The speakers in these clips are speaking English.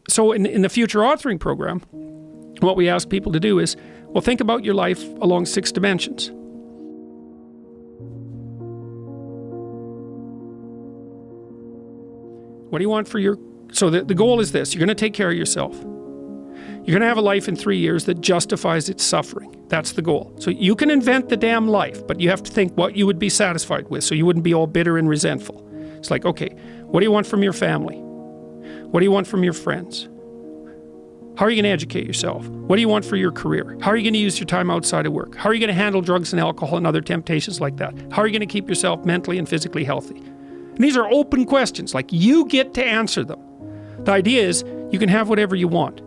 So in the future authoring program, what we ask people to do is, well, think about your life along 6 dimensions. What do you want for your... So the goal is this. You're going to take care of yourself. You're going to have a life in 3 years that justifies its suffering. That's the goal. So you can invent the damn life, but you have to think what you would be satisfied with so you wouldn't be all bitter and resentful. It's like, okay, what do you want from your family? What do you want from your friends? How are you going to educate yourself? What do you want for your career? How are you going to use your time outside of work? How are you going to handle drugs and alcohol and other temptations like that? How are you going to keep yourself mentally and physically healthy? And these are open questions, like you get to answer them. The idea is you can have whatever you want,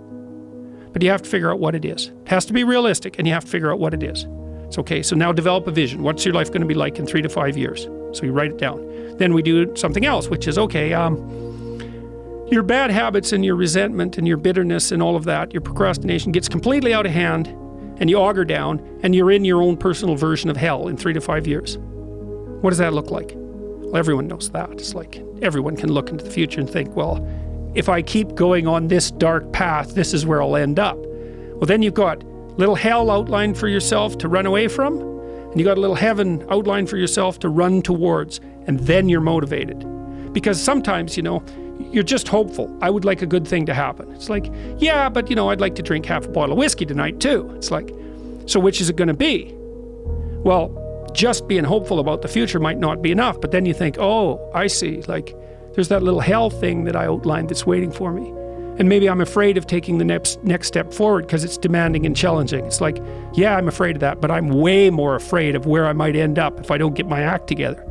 but you have to figure out what it is. It has to be realistic, and you have to figure out what it is. It's okay, so now develop a vision. What's your life going to be like in 3 to 5 years? So you write it down. Then we do something else, which is, okay, your bad habits and your resentment and your bitterness and all of that, your procrastination gets completely out of hand, and you auger down, and you're in your own personal version of hell in 3 to 5 years. What does that look like? Well, everyone knows that. It's like everyone can look into the future and think, well, if I keep going on this dark path, this is where I'll end up. Well, then you've got little hell outlined for yourself to run away from, and you got a little heaven outlined for yourself to run towards, and then you're motivated. Because sometimes, you know, you're just hopeful. I would like a good thing to happen. It's like, yeah, but you know, I'd like to drink half a bottle of whiskey tonight too. It's like, so which is it going to be? Well, just being hopeful about the future might not be enough, but then you think, oh, I see, like, there's that little hell thing that I outlined that's waiting for me. And maybe I'm afraid of taking the next step forward because it's demanding and challenging. It's like, yeah, I'm afraid of that, but I'm way more afraid of where I might end up if I don't get my act together.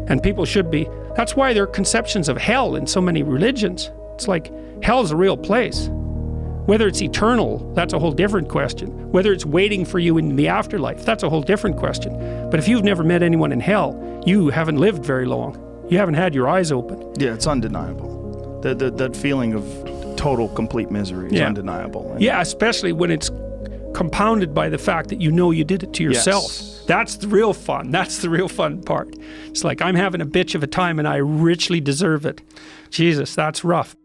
And people should be. That's why there are conceptions of hell in so many religions. It's like, hell's a real place. Whether it's eternal, that's a whole different question. Whether it's waiting for you in the afterlife, that's a whole different question. But if you've never met anyone in hell, you haven't lived very long. You haven't had your eyes open. Yeah, it's undeniable. That feeling of total, complete misery is undeniable. Yeah, especially when it's compounded by the fact that you know you did it to yourself. Yes. That's the real fun. That's the real fun part. It's like, I'm having a bitch of a time and I richly deserve it. Jesus, that's rough.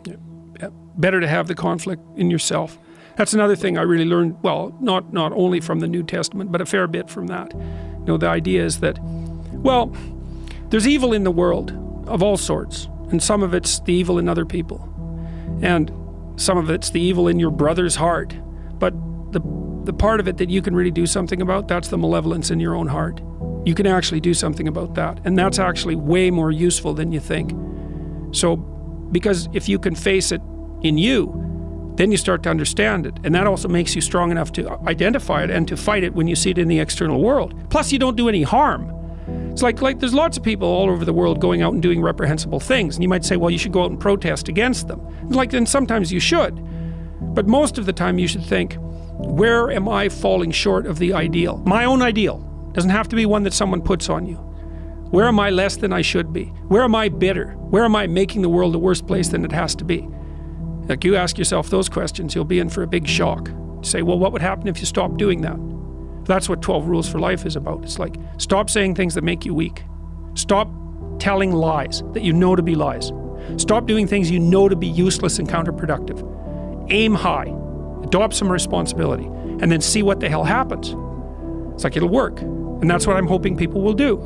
Yeah. Better to have the conflict in yourself. That's another thing I really learned, well, not only from the New Testament, but a fair bit from that. You know, the idea is that, well, there's evil in the world of all sorts, and some of it's the evil in other people, and some of it's the evil in your brother's heart. But the part of it that you can really do something about, that's the malevolence in your own heart. You can actually do something about that, and that's actually way more useful than you think. So, because if you can face it in you, then you start to understand it, and that also makes you strong enough to identify it and to fight it when you see it in the external world. Plus, you don't do any harm. It's like there's lots of people all over the world going out and doing reprehensible things, and you might say, well, you should go out and protest against them. Then sometimes you should, but most of the time you should think, where am I falling short of the ideal? My own ideal. Doesn't have to be one that someone puts on you. Where am I less than I should be? Where am I bitter? Where am I making the world a worse place than it has to be? Like, you ask yourself those questions, you'll be in for a big shock. Say, well, what would happen if you stopped doing that? That's what 12 Rules for Life is about. It's like, stop saying things that make you weak. Stop telling lies that you know to be lies. Stop doing things you know to be useless and counterproductive. Aim high. Adopt some responsibility. And then see what the hell happens. It's like, it'll work. And that's what I'm hoping people will do.